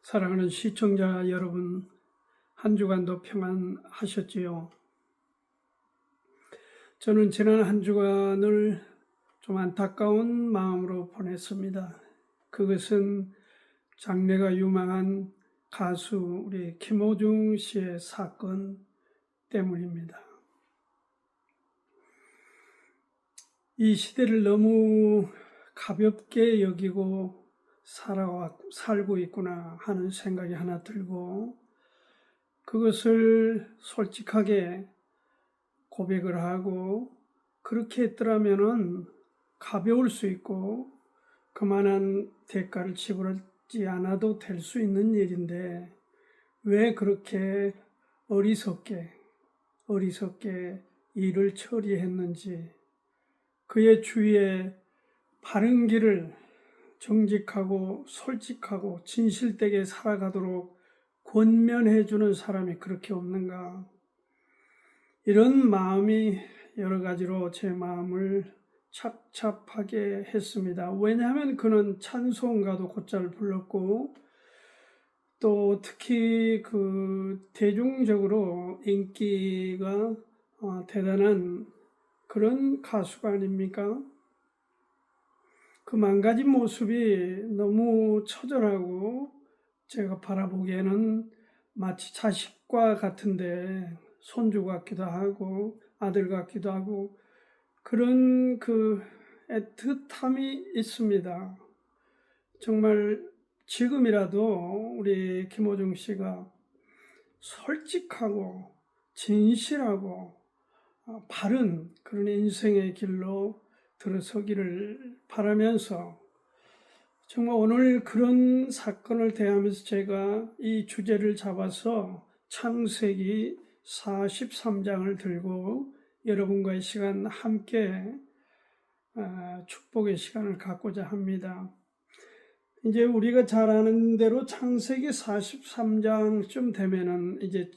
사랑하는 시청자 여러분, 한 주간도 평안하셨지요? 저는 지난 한 주간을 좀 안타까운 마음으로 보냈습니다. 그것은 장래가 유망한 가수 우리 김호중 씨의 사건 때문입니다. 이 시대를 너무 가볍게 여기고 살고 있구나 하는 생각이 하나 들고, 그것을 솔직하게 고백을 하고 그렇게 했더라면은 가벼울 수 있고 그만한 대가를 지불하지 않아도 될 수 있는 일인데, 왜 그렇게 어리석게 일을 처리했는지, 그의 주위에 바른 길을 정직하고 솔직하고 진실되게 살아가도록 권면해주는 사람이 그렇게 없는가, 이런 마음이 여러 가지로 제 마음을 착잡하게 했습니다. 왜냐하면 그는 찬송가도 곧잘 불렀고, 또 특히 대중적으로 인기가 대단한 그런 가수가 아닙니까? 그 망가진 모습이 너무 처절하고 제가 바라보기에는 마치 자식과 같은데, 손주 같기도 하고 아들 같기도 하고 그런 애틋함이 있습니다. 정말 지금이라도 우리 김호중 씨가 솔직하고 진실하고 바른 그런 인생의 길로 들어서기를 바라면서, 정말 오늘 그런 사건을 대하면서 제가 이 주제를 잡아서 창세기 43장을 들고 여러분과의 시간 함께 축복의 시간을 갖고자 합니다. 이제 우리가 잘 아는 대로 창세기 43장쯤 되면은 이제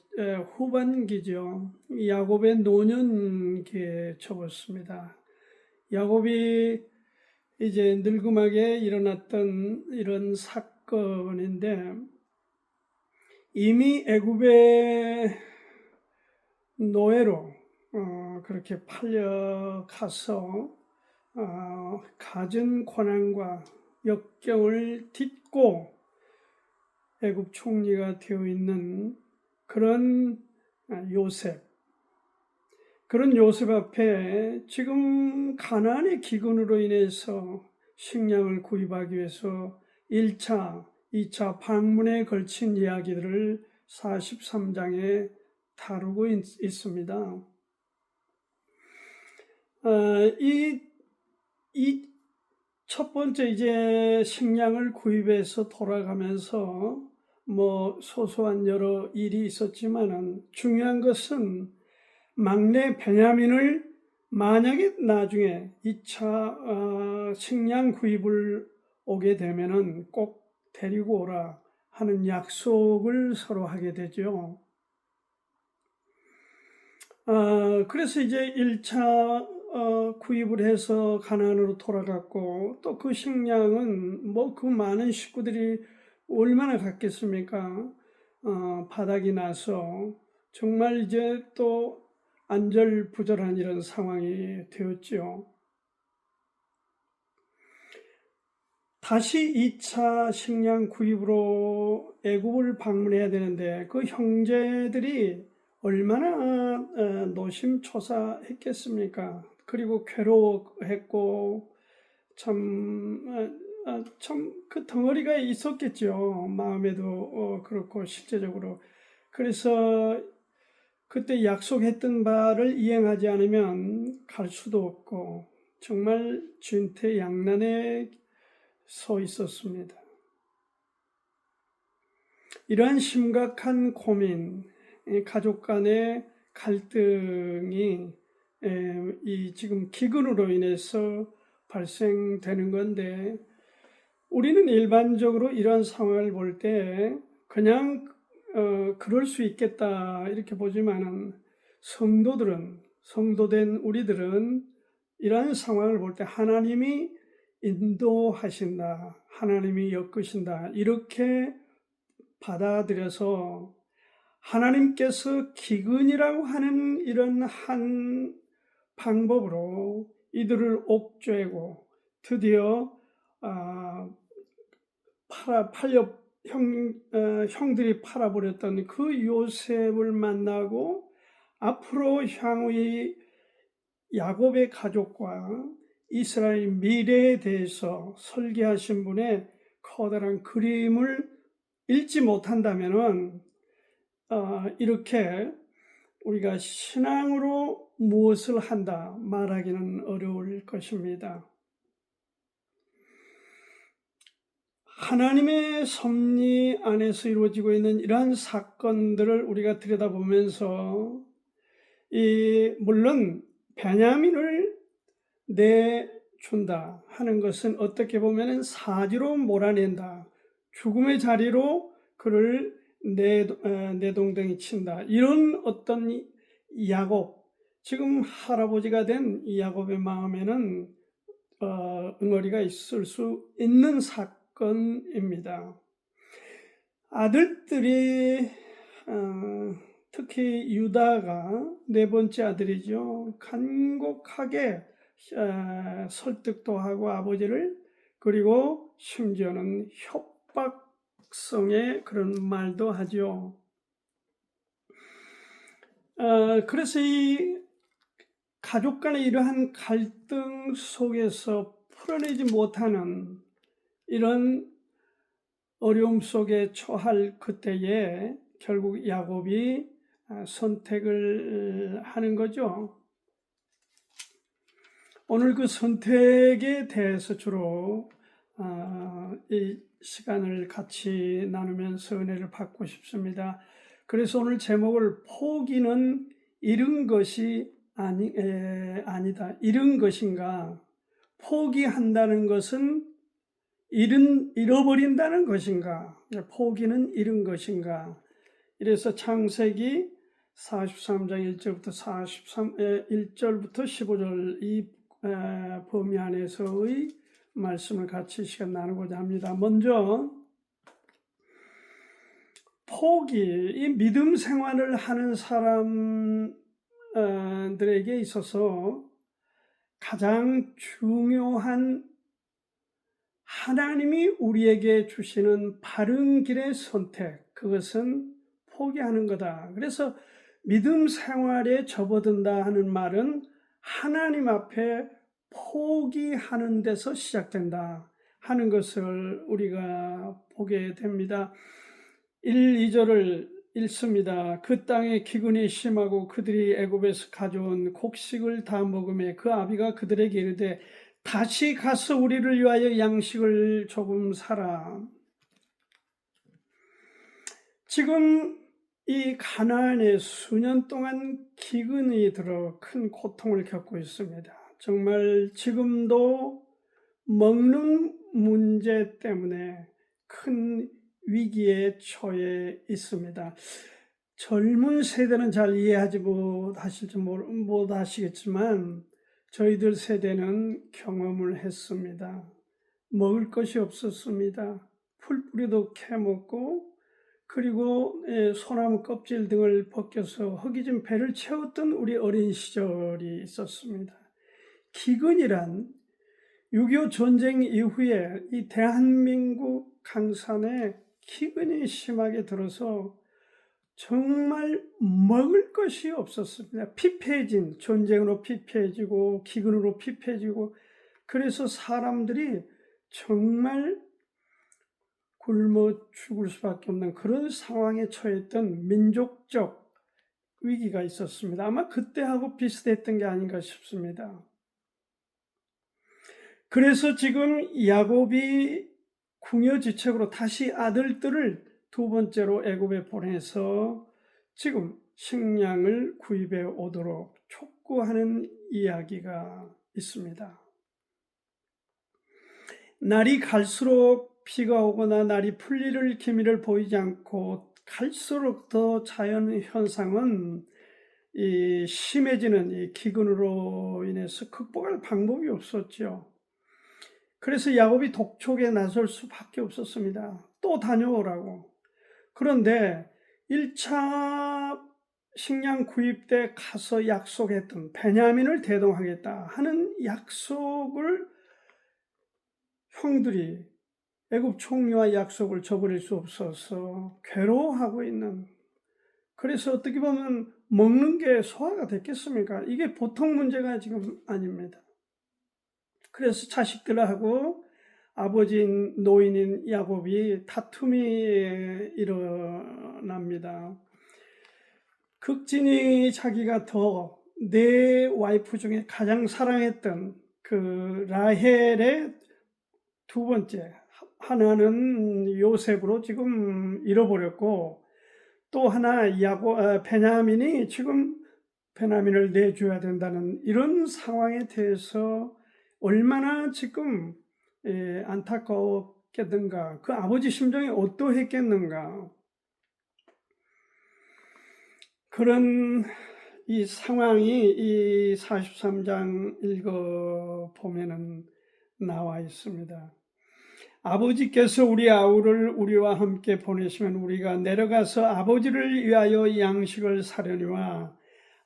후반기죠. 야곱의 노년기에 접었습니다. 야곱이 이제 늙음하게 일어났던 이런 사건인데, 이미 애굽의 노예로 그렇게 팔려가서 갖은 고난과 역경을 딛고 애굽 총리가 되어 있는 그런 그런 요셉 앞에 지금 가나안의 기근으로 인해서 식량을 구입하기 위해서 1차, 2차 방문에 걸친 이야기들을 43장에 다루고 있습니다. 이 첫 번째 이제 식량을 구입해서 돌아가면서 소소한 여러 일이 있었지만은, 중요한 것은 막내 베냐민을 만약에 나중에 2차 식량 구입을 오게 되면은 꼭 데리고 오라 하는 약속을 서로 하게 되죠. 그래서 이제 1차 구입을 해서 가나안으로 돌아갔고, 또 그 식량은 그 많은 식구들이 얼마나 갔겠습니까? 바닥이 나서 정말 이제 또 안절부절한 이런 상황이 되었죠. 다시 2차 식량 구입으로 애굽을 방문해야 되는데, 그 형제들이 얼마나 노심초사했겠습니까? 그리고 괴로워했고 참 그 덩어리가 있었겠죠. 마음에도 그렇고 실제적으로. 그래서 그때 약속했던 바를 이행하지 않으면 갈 수도 없고 정말 진퇴양난에 서 있었습니다. 이러한 심각한 고민, 가족 간의 갈등이 이 지금 기근으로 인해서 발생되는 건데, 우리는 일반적으로 이런 상황을 볼 때 그냥 그럴 수 있겠다 이렇게 보지만은, 성도된 우리들은 이러한 상황을 볼 때 하나님이 인도하신다, 하나님이 엮으신다, 이렇게 받아들여서 하나님께서 기근이라고 하는 이런 한 방법으로 이들을 옥죄고 드디어 형들이 팔아버렸던 그 요셉을 만나고 앞으로 향후의 야곱의 가족과 이스라엘 미래에 대해서 설계하신 분의 커다란 그림을 읽지 못한다면은 이렇게 우리가 신앙으로 무엇을 한다 말하기는 어려울 것입니다. 하나님의 섭리 안에서 이루어지고 있는 이러한 사건들을 우리가 들여다보면서 물론 베냐민을 내준다 하는 것은 어떻게 보면 사지로 몰아낸다, 죽음의 자리로 그를 내동댕이 친다, 이런 어떤 야곱, 지금 할아버지가 된 이 야곱의 마음에는 응어리가 있을 수 있는 사건입니다. 아들들이 특히 유다가 네 번째 아들이죠. 간곡하게 설득도 하고 아버지를, 그리고 심지어는 협박성의 그런 말도 하죠. 그래서 이 가족 간의 이러한 갈등 속에서 풀어내지 못하는 이런 어려움 속에 처할 그때에 결국 야곱이 선택을 하는 거죠. 오늘 그 선택에 대해서 주로 이 시간을 같이 나누면서 은혜를 받고 싶습니다. 그래서 오늘 제목을 포기는 잃은 것이 아니다. 잃은 것인가? 포기한다는 것은 잃어버린다는 것인가? 포기는 잃은 것인가? 이래서 창세기 43장 1절부터 15절 이 범위 안에서의 말씀을 같이 시간 나누고자 합니다. 먼저 포기, 이 믿음 생활을 하는 사람들에게 있어서 가장 중요한 하나님이 우리에게 주시는 바른 길의 선택, 그것은 포기하는 거다. 그래서 믿음 생활에 접어든다 하는 말은 하나님 앞에 포기하는 데서 시작된다 하는 것을 우리가 보게 됩니다. 1, 2절을 읽습니다. 그 땅에 기근이 심하고 그들이 애굽에서 가져온 곡식을 다 먹으며 그 아비가 그들에게 이르되 다시 가서 우리를 위하여 양식을 조금 사라. 지금 이 가나안에 수년 동안 기근이 들어 큰 고통을 겪고 있습니다. 정말 지금도 먹는 문제 때문에 큰 위기에 처해 있습니다. 젊은 세대는 잘 이해하지 못하시겠지만 저희들 세대는 경험을 했습니다. 먹을 것이 없었습니다. 풀뿌리도 캐먹고, 그리고 소나무 껍질 등을 벗겨서 허기진 배를 채웠던 우리 어린 시절이 있었습니다. 기근이란 6.25 전쟁 이후에 이 대한민국 강산에 기근이 심하게 들어서 정말 먹을 것이 없었습니다. 피폐해진, 전쟁으로 피폐해지고 기근으로 피폐해지고, 그래서 사람들이 정말 굶어 죽을 수밖에 없는 그런 상황에 처했던 민족적 위기가 있었습니다. 아마 그때하고 비슷했던 게 아닌가 싶습니다. 그래서 지금 야곱이 궁여지책으로 다시 아들들을 두 번째로 애굽에 보내서 지금 식량을 구입해 오도록 촉구하는 이야기가 있습니다. 날이 갈수록 비가 오거나 날이 풀릴 기미를 보이지 않고 갈수록 더 자연 현상은 심해지는 이 기근으로 인해서 극복할 방법이 없었죠. 그래서 야곱이 독촉에 나설 수밖에 없었습니다. 또 다녀오라고. 그런데 1차 식량 구입 때 가서 약속했던 베냐민을 대동하겠다 하는 약속을 형들이 애굽 총리와 약속을 저버릴 수 없어서 괴로워하고 있는, 그래서 어떻게 보면 먹는 게 소화가 됐겠습니까? 이게 보통 문제가 지금 아닙니다. 그래서 자식들하고 아버지인 노인인 야곱이 다툼이 일어납니다. 극진히 자기가 더 내 와이프 중에 가장 사랑했던 그 라헬의 두 번째, 하나는 요셉으로 지금 잃어버렸고, 또 하나 베냐민이 지금 베냐민을 내줘야 된다는 이런 상황에 대해서 얼마나 지금 안타까웠겠는가, 그 아버지 심정이 어떠했겠는가. 그런 이 상황이 이 43장 읽어보면은 나와 있습니다. 아버지께서 우리 아우를 우리와 함께 보내시면 우리가 내려가서 아버지를 위하여 양식을 사려니와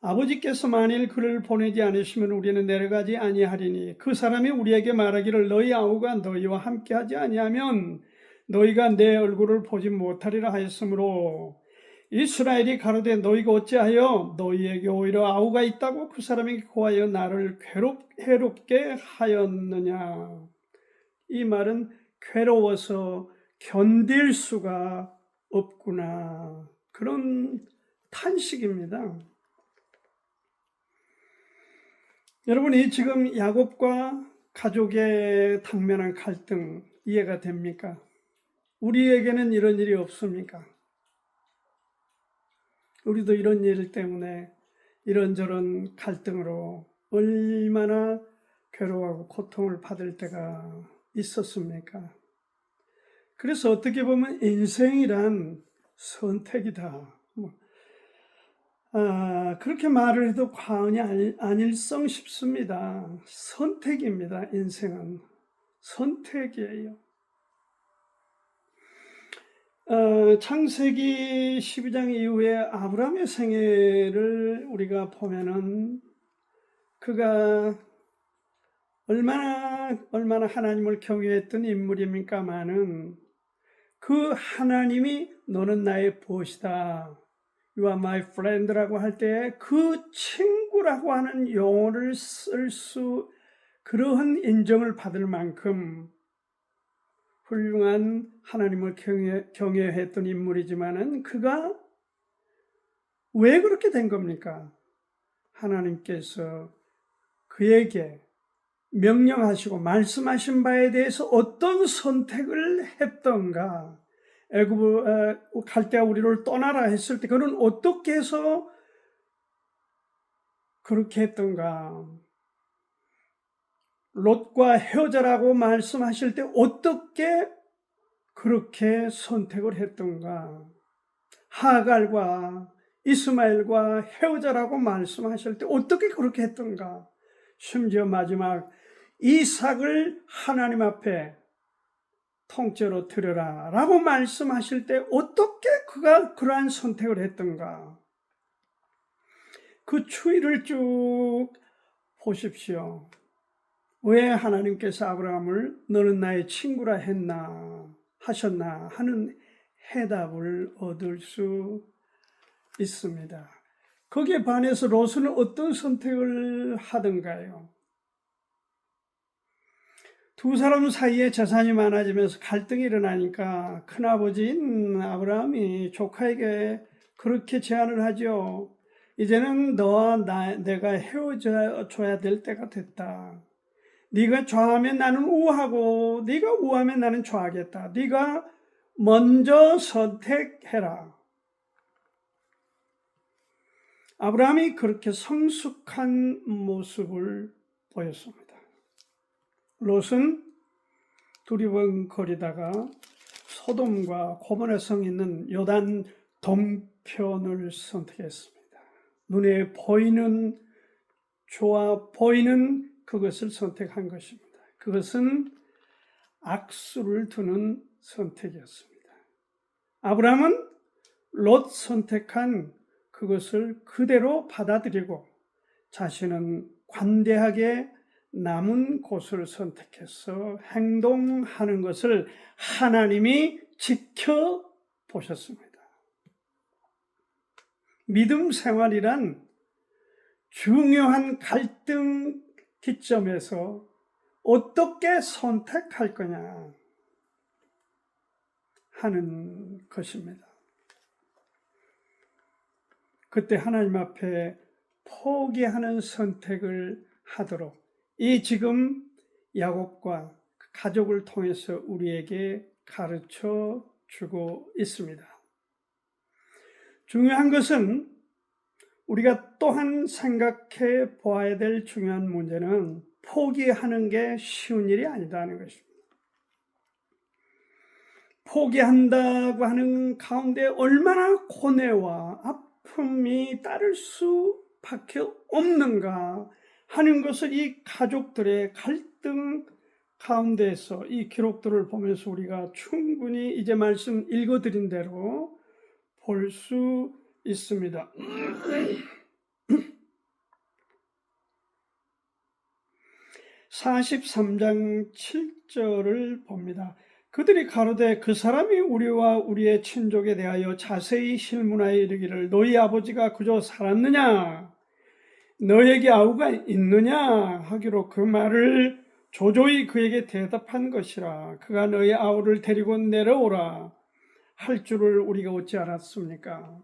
아버지께서 만일 그를 보내지 않으시면 우리는 내려가지 아니하리니 그 사람이 우리에게 말하기를 너희 아우가 너희와 함께하지 아니하면 너희가 내 얼굴을 보지 못하리라 하였으므로 이스라엘이 가로되 너희가 어찌하여 너희에게 오히려 아우가 있다고 그 사람에게 고하여 나를 해롭게 하였느냐. 이 말은 괴로워서 견딜 수가 없구나, 그런 탄식입니다. 여러분이 지금 야곱과 가족의 당면한 갈등 이해가 됩니까? 우리에게는 이런 일이 없습니까? 우리도 이런 일 때문에 이런저런 갈등으로 얼마나 괴로워하고 고통을 받을 때가 있었습니까? 그래서 어떻게 보면 인생이란 선택이다, 그렇게 말을 해도 과언이 아닐성 싶습니다. 선택입니다. 인생은 선택이에요. 창세기 12장 이후에 아브라함의 생애를 우리가 보면은 그가 얼마나 하나님을 경외했던 인물입니까마는 그 하나님이 너는 나의 보시다, You are my friend라고 할 때 그 친구라고 하는 용어를 쓸 수, 그러한 인정을 받을 만큼 훌륭한 하나님을 경외했던 인물이지만은 그가 왜 그렇게 된 겁니까? 하나님께서 그에게 명령하시고 말씀하신 바에 대해서 어떤 선택을 했던가, 애굽 갈대아 우리를 떠나라 했을 때 그는 어떻게 해서 그렇게 했던가, 롯과 헤어져라고 말씀하실 때 어떻게 그렇게 선택을 했던가, 하갈과 이스마엘과 헤어져라고 말씀하실 때 어떻게 그렇게 했던가, 심지어 마지막 이삭을 하나님 앞에 통째로 드려라 라고 말씀하실 때 어떻게 그가 그러한 선택을 했던가. 그 추이를 쭉 보십시오. 왜 하나님께서 아브라함을 너는 나의 친구라 하셨나 하는 해답을 얻을 수 있습니다. 거기에 반해서 롯은 어떤 선택을 하던가요? 두 사람 사이에 재산이 많아지면서 갈등이 일어나니까 큰아버지인 아브라함이 조카에게 그렇게 제안을 하죠. 이제는 너와 내가 헤어져야 될 때가 됐다. 네가 좌하면 나는 우하고 네가 우하면 나는 좌하겠다. 네가 먼저 선택해라. 아브라함이 그렇게 성숙한 모습을 보였습니다. 롯은 두리번거리다가 소돔과 고모라 성 있는 요단 동편을 선택했습니다. 눈에 보이는, 좋아 보이는 그것을 선택한 것입니다. 그것은 악수를 두는 선택이었습니다. 아브라함은 롯 선택한 그것을 그대로 받아들이고 자신은 관대하게 남은 곳을 선택해서 행동하는 것을 하나님이 지켜보셨습니다. 믿음 생활이란 중요한 갈등 기점에서 어떻게 선택할 거냐 하는 것입니다. 그때 하나님 앞에 포기하는 선택을 하도록 이 지금 야곱과 가족을 통해서 우리에게 가르쳐 주고 있습니다. 중요한 것은 우리가 또한 생각해 보아야 될 중요한 문제는 포기하는 게 쉬운 일이 아니다는 것입니다. 포기한다고 하는 가운데 얼마나 고뇌와 아픔이 따를 수밖에 없는가 하는 것을 이 가족들의 갈등 가운데에서 이 기록들을 보면서 우리가 충분히 이제 말씀 읽어드린 대로 볼 수 있습니다. 43장 7절을 봅니다. 그들이 가로되 그 사람이 우리와 우리의 친족에 대하여 자세히 실문하여 이르기를 너희 아버지가 그저 살았느냐 너에게 아우가 있느냐 하기로 그 말을 조조히 그에게 대답한 것이라. 그가 너희 아우를 데리고 내려오라 할 줄을 우리가 어찌 알았습니까?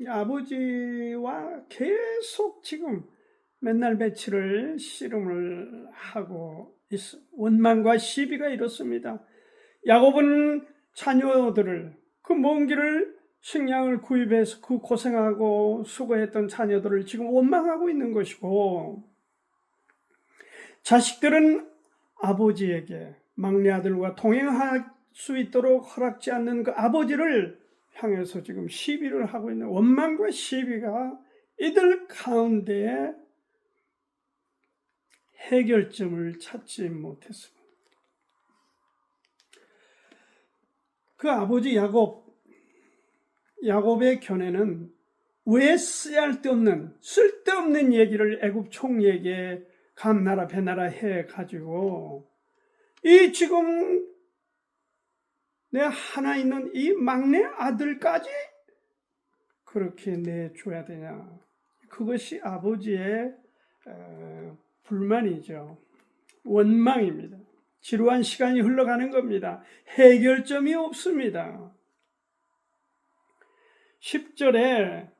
아버지와 계속 지금 맨날 며칠을 씨름을 하고 있어. 원망과 시비가 이렇습니다. 야곱은 자녀들을 그 먼 길을 식량을 구입해서 그 고생하고 수고했던 자녀들을 지금 원망하고 있는 것이고, 자식들은 아버지에게 막내 아들과 동행할 수 있도록 허락지 않는 그 아버지를 향해서 지금 시비를 하고 있는 원망과 시비가 이들 가운데에 해결점을 찾지 못했습니다. 그 아버지 야곱의 견해는 왜 쓸데없는 얘기를 애굽 총리에게 감나라 배나라 해가지고 이 지금 내 하나 있는 이 막내 아들까지 그렇게 내줘야 되냐. 그것이 아버지의 불만이죠. 원망입니다. 지루한 시간이 흘러가는 겁니다. 해결점이 없습니다. 10절에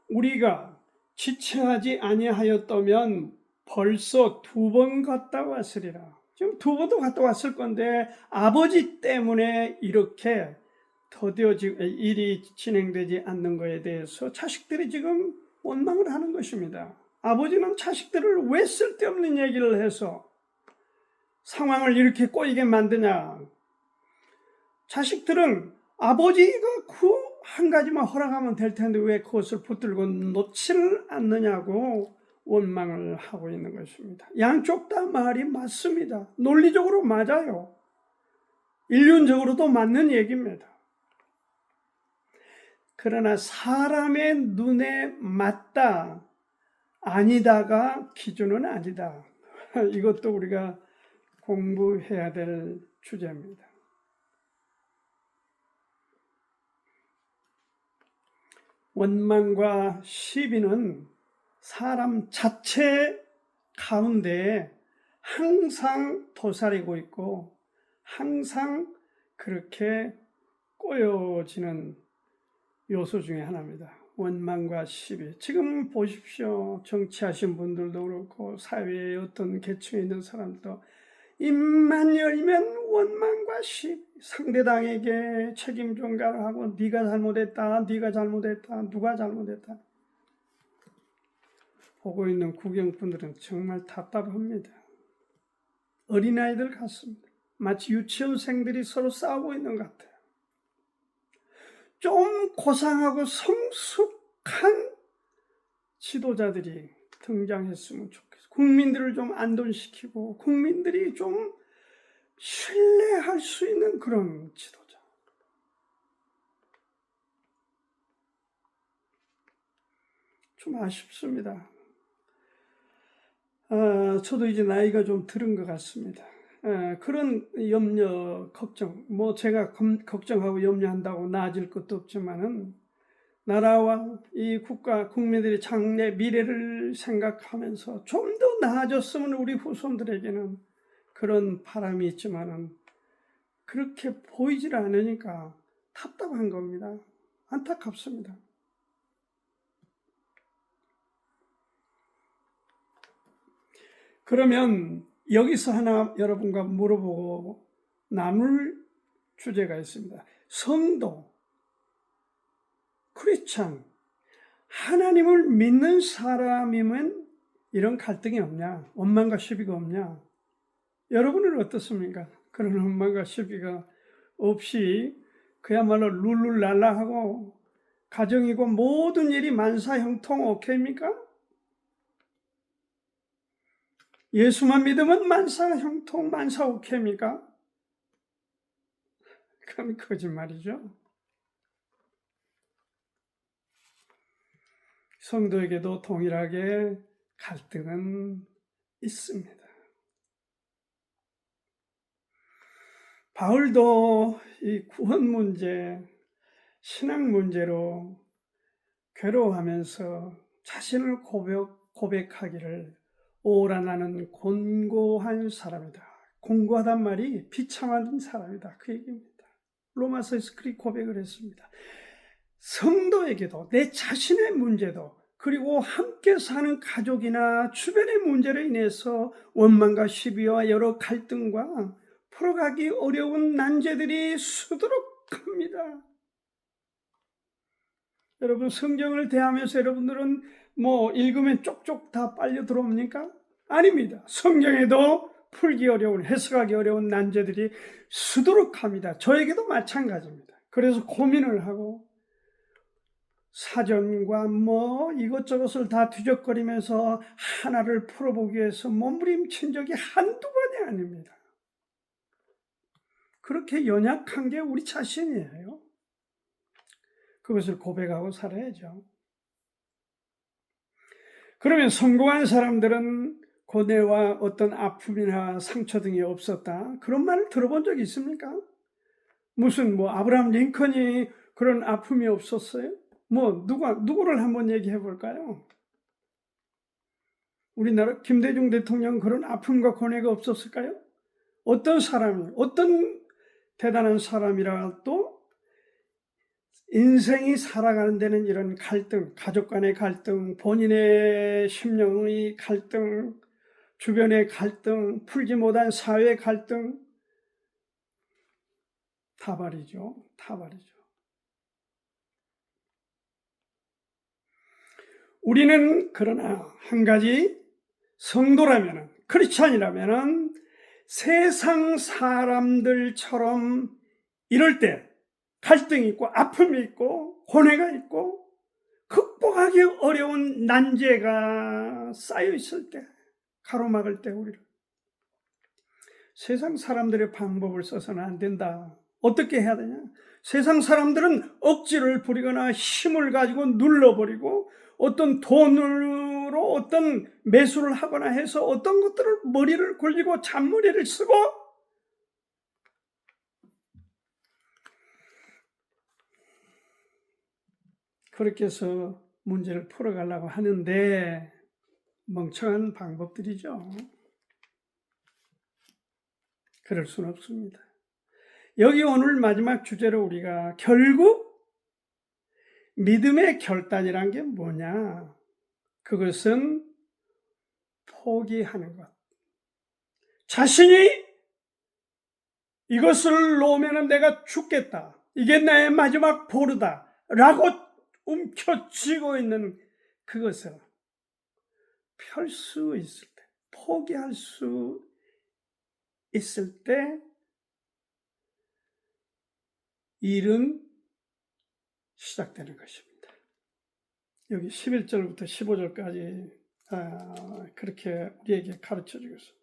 우리가 지체하지 아니하였다면 벌써 2번 갔다 왔으리라. 지금 2번도 갔다 왔을 건데 아버지 때문에 이렇게 일이 진행되지 않는 것에 대해서 자식들이 지금 원망을 하는 것입니다. 아버지는 자식들을 왜 쓸데없는 얘기를 해서 상황을 이렇게 꼬이게 만드냐. 자식들은 아버지가 그 한 가지만 허락하면 될 텐데 왜 그것을 붙들고 놓지를 않느냐고 원망을 하고 있는 것입니다. 양쪽 다 말이 맞습니다. 논리적으로 맞아요. 인륜적으로도 맞는 얘기입니다. 그러나 사람의 눈에 맞다, 아니다가 기준은 아니다. 이것도 우리가 공부해야 될 주제입니다. 원망과 시비는 사람 자체 가운데 항상 도사리고 있고 항상 그렇게 꼬여지는 요소 중에 하나입니다. 원망과 시비. 지금 보십시오. 정치하신 분들도 그렇고 사회의 어떤 계층에 있는 사람도 입만 열면 원망과 시비. 상대당에게 책임 전가를 하고 네가 잘못했다. 누가 잘못했다. 보고 있는 구경꾼들은 정말 답답합니다. 어린아이들 같습니다. 마치 유치원생들이 서로 싸우고 있는 것 같아요. 좀 고상하고 성숙한 지도자들이 등장했으면 좋겠어요. 국민들을 좀 안돈시키고 국민들이 좀 신뢰할 수 있는 그런 지도자. 좀 아쉽습니다. 저도 이제 나이가 좀 들은 것 같습니다. 그런 염려, 걱정, 뭐 제가 걱정하고 염려한다고 나아질 것도 없지만은 나라와 이 국가, 국민들의 장래, 미래를 생각하면서 좀 더 나아졌으면 우리 후손들에게는 그런 바람이 있지만은 그렇게 보이질 않으니까 답답한 겁니다. 안타깝습니다. 그러면 여기서 하나 여러분과 물어보고 나눌 주제가 있습니다. 성도, 크리스찬, 하나님을 믿는 사람이면 이런 갈등이 없냐? 원망과 시비가 없냐? 여러분은 어떻습니까? 그런 원망과 시비가 없이 그야말로 룰룰랄라하고 가정이고 모든 일이 만사형통 오케이입니까? 예수만 믿으면 만사형통 만사 오케이입니까? 그건 거짓말이죠. 성도에게도 동일하게 갈등은 있습니다. 바울도 이 구원 문제, 신앙 문제로 괴로워하면서 자신을 고백하기를 오라 나는 곤고한 사람이다. 곤고하단 말이 비참한 사람이다. 그 얘기입니다. 로마서에서 그렇게 고백을 했습니다. 성도에게도 내 자신의 문제도 그리고 함께 사는 가족이나 주변의 문제로 인해서 원망과 시비와 여러 갈등과 풀어가기 어려운 난제들이 수두룩합니다. 여러분 성경을 대하면서 여러분들은 뭐 읽으면 쪽쪽 다 빨려 들어옵니까? 아닙니다. 성경에도 풀기 어려운, 해석하기 어려운 난제들이 수두룩합니다. 저에게도 마찬가지입니다. 그래서 고민을 하고 사전과 뭐 이것저것을 다 뒤적거리면서 하나를 풀어보기 위해서 몸부림친 적이 한두 번이 아닙니다. 그렇게 연약한 게 우리 자신이에요. 그것을 고백하고 살아야죠. 그러면 성공한 사람들은 고뇌와 어떤 아픔이나 상처 등이 없었다. 그런 말을 들어본 적이 있습니까? 무슨 뭐 아브라함 링컨이 그런 아픔이 없었어요? 뭐 누구를 한번 얘기해 볼까요? 우리나라 김대중 대통령 그런 아픔과 고뇌가 없었을까요? 어떤 사람이, 어떤 대단한 사람이라도 인생이 살아가는 데는 이런 갈등, 가족 간의 갈등, 본인의 심령의 갈등, 주변의 갈등, 풀지 못한 사회의 갈등, 타발이죠. 우리는 그러나 한 가지 성도라면은, 크리스찬이라면은 세상 사람들처럼 이럴 때 갈등이 있고 아픔이 있고 고뇌가 있고 극복하기 어려운 난제가 쌓여 있을 때, 가로막을 때 우리를 세상 사람들의 방법을 써서는 안 된다. 어떻게 해야 되냐? 세상 사람들은 억지를 부리거나 힘을 가지고 눌러버리고 어떤 돈으로 어떤 매수를 하거나 해서 어떤 것들을 머리를 굴리고 잔머리를 쓰고 그렇게 해서 문제를 풀어가려고 하는데 멍청한 방법들이죠. 그럴 수는 없습니다. 여기 오늘 마지막 주제로 우리가 결국 믿음의 결단이란 게 뭐냐? 그것은 포기하는 것. 자신이 이것을 놓으면 내가 죽겠다. 이게 나의 마지막 보루다. 라고 움켜쥐고 있는 그것을 펼 수 있을 때, 포기할 수 있을 때 일은 시작되는 것입니다. 여기 11절부터 15절까지 그렇게 우리에게 가르쳐주고 있습니다.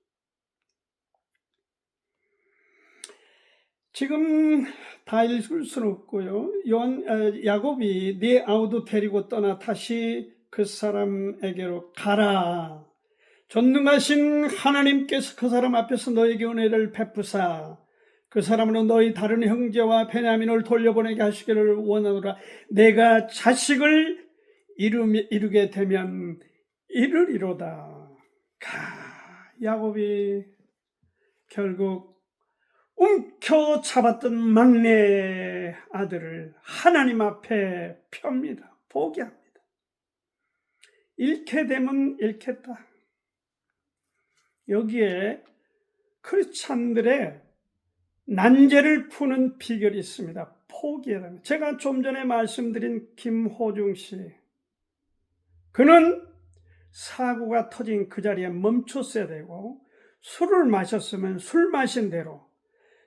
지금 다 읽을 수는 없고요. 야곱이 네 아우도 데리고 떠나 다시 그 사람에게로 가라. 전능하신 하나님께서 그 사람 앞에서 너에게 은혜를 베푸사 그 사람으로 너희 다른 형제와 베냐민을 돌려보내게 하시기를 원하노라. 내가 자식을 이루게 되면 이르리로다. 야곱이 결국 움켜잡았던 막내 아들을 하나님 앞에 펴니다. 포기합니다. 잃게 되면 잃겠다. 여기에 크리스찬들의 난제를 푸는 비결이 있습니다. 포기하라. 제가 좀 전에 말씀드린 김호중 씨, 그는 사고가 터진 그 자리에 멈췄어야 되고 술을 마셨으면 술 마신 대로,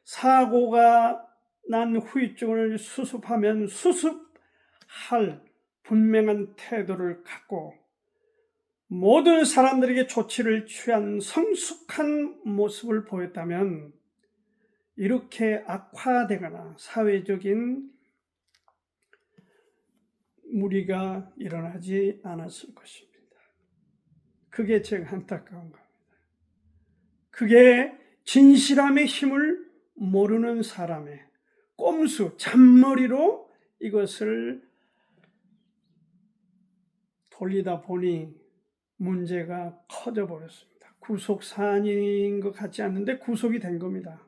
사고가 난 후유증을 수습하면 수습할 분명한 태도를 갖고 모든 사람들에게 조치를 취한 성숙한 모습을 보였다면 이렇게 악화되거나 사회적인 무리가 일어나지 않았을 것입니다. 그게 제가 안타까운 겁니다. 그게 진실함의 힘을 모르는 사람의 꼼수, 잔머리로 이것을 돌리다 보니 문제가 커져 버렸습니다. 구속 사안인 것 같지 않는데 구속이 된 겁니다.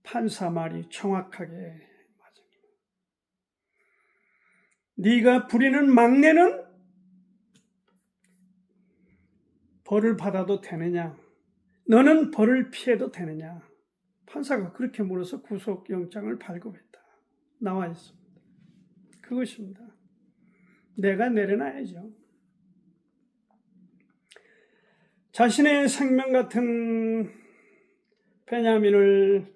판사 말이 정확하게 맞습니다. 네가 부리는 막내는 벌을 받아도 되느냐? 너는 벌을 피해도 되느냐? 판사가 그렇게 물어서 구속영장을 발급했다. 나와 있습니다. 그것입니다. 내가 내려놔야죠. 자신의 생명 같은 베냐민을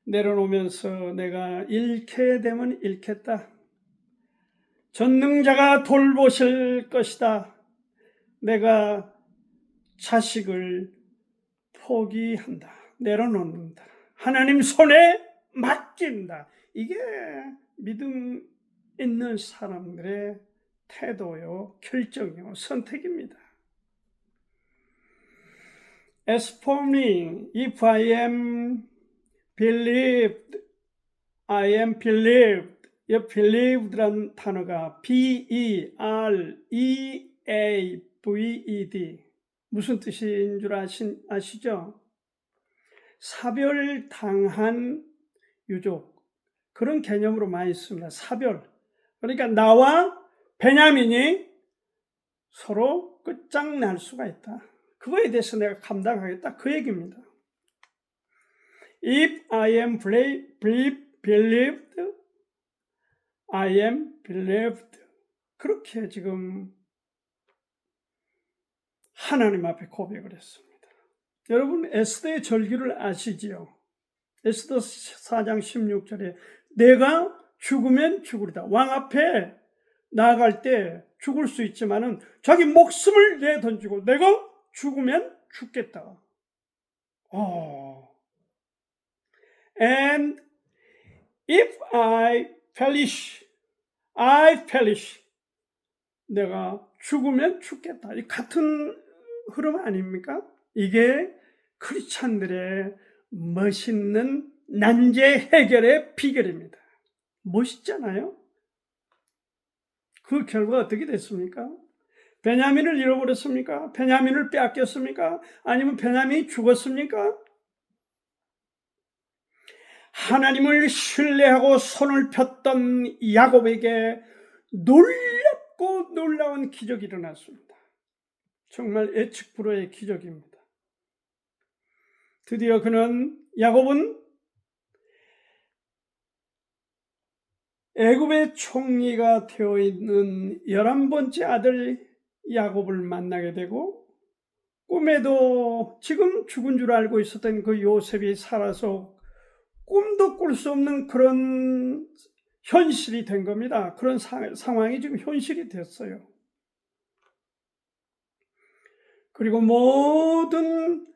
내려놓으면서 내가 잃게 되면 잃겠다. 전능자가 돌보실 것이다. 내가 자식을 포기한다. 내려놓는다. 하나님 손에 맡긴다. 이게 믿음 있는 사람들의 태도요, 결정이요, 선택입니다. As for me, if I am believed, I am believed. 이 believed란 단어가 B-E-R-E-A-V-E-D 무슨 뜻인 줄 아시죠? 사별당한 유족, 그런 개념으로 많이 씁니다. 사별. 그러니까 나와 베냐민이 서로 끝장날 수가 있다. 그거에 대해서 내가 감당하겠다. 그 얘기입니다. If I am believed, I am believed. 그렇게 지금 하나님 앞에 고백을 했습니다. 여러분, 에스더의 절규를 아시지요? 에스더 4장 16절에 내가 죽으면 죽으리다. 왕 앞에 나아갈 때 죽을 수 있지만은 자기 목숨을 내던지고 내가 죽으면 죽겠다. And if I perish. 내가 죽으면 죽겠다. 이 같은 흐름 아닙니까? 이게 크리스찬들의 멋있는 난제 해결의 비결입니다. 멋있잖아요? 그 결과가 어떻게 됐습니까? 베냐민을 잃어버렸습니까? 베냐민을 빼앗겼습니까? 아니면 베냐민이 죽었습니까? 하나님을 신뢰하고 손을 폈던 야곱에게 놀랍고 놀라운 기적이 일어났습니다. 정말 예측불허의 기적입니다. 드디어 야곱은 애굽의 총리가 되어 있는 11번째 아들 야곱을 만나게 되고, 꿈에도 지금 죽은 줄 알고 있었던 그 요셉이 살아서 꿈도 꿀 수 없는 그런 현실이 된 겁니다. 그런 상황이 지금 현실이 됐어요. 그리고 모든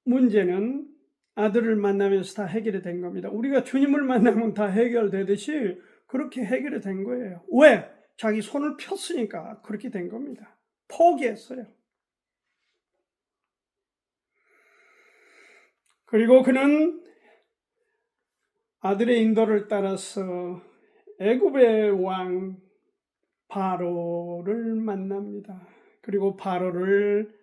문제는 아들을 만나면서 다 해결이 된 겁니다. 우리가 주님을 만나면 다 해결되듯이 그렇게 해결이 된 거예요. 왜? 자기 손을 폈으니까 그렇게 된 겁니다. 포기했어요. 그리고 그는 아들의 인도를 따라서 애굽의 왕 바로를 만납니다. 그리고 바로를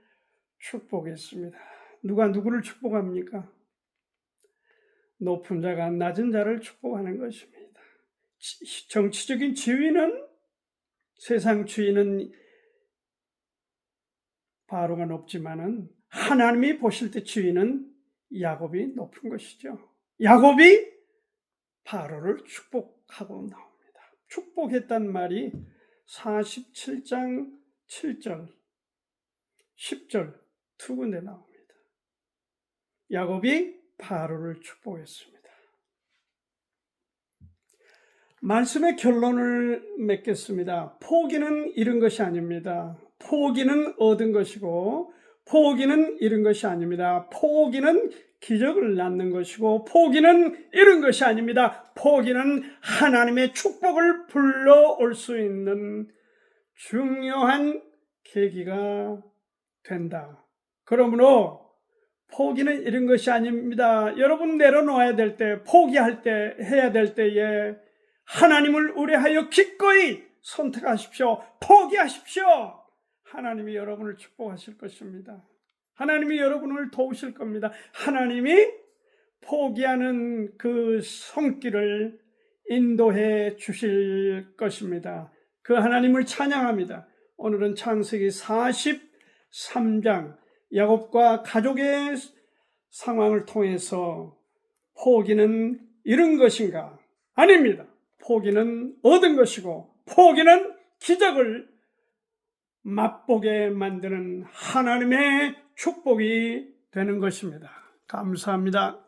축복했습니다. 누가 누구를 축복합니까? 높은 자가 낮은 자를 축복하는 것입니다. 정치적인 지위는, 세상 주인은 바로가 높지만은 하나님이 보실 때 주인은 야곱이 높은 것이죠. 야곱이 바로를 축복하고 나옵니다. 축복했단 말이 47장 7절, 10절 두 군데 나옵니다. 야곱이 바로를 축복했습니다. 말씀의 결론을 맺겠습니다. 포기는 잃은 것이 아닙니다. 포기는 얻은 것이고, 포기는 잃은 것이 아닙니다. 포기는 기적을 낳는 것이고, 포기는 잃은 것이 아닙니다. 포기는 하나님의 축복을 불러올 수 있는 중요한 계기가 된다. 그러므로 포기는 잃은 것이 아닙니다. 여러분 내려놓아야 될 때, 포기할 때, 해야 될 때에 하나님을 의뢰하여 기꺼이 선택하십시오. 포기하십시오. 하나님이 여러분을 축복하실 것입니다. 하나님이 여러분을 도우실 겁니다. 하나님이 포기하는 그 손길을 인도해 주실 것입니다. 그 하나님을 찬양합니다. 오늘은 창세기 43장 야곱과 가족의 상황을 통해서 포기는 잃은 것인가? 아닙니다. 포기는 얻은 것이고, 포기는 기적을 맛보게 만드는 하나님의 축복이 되는 것입니다. 감사합니다.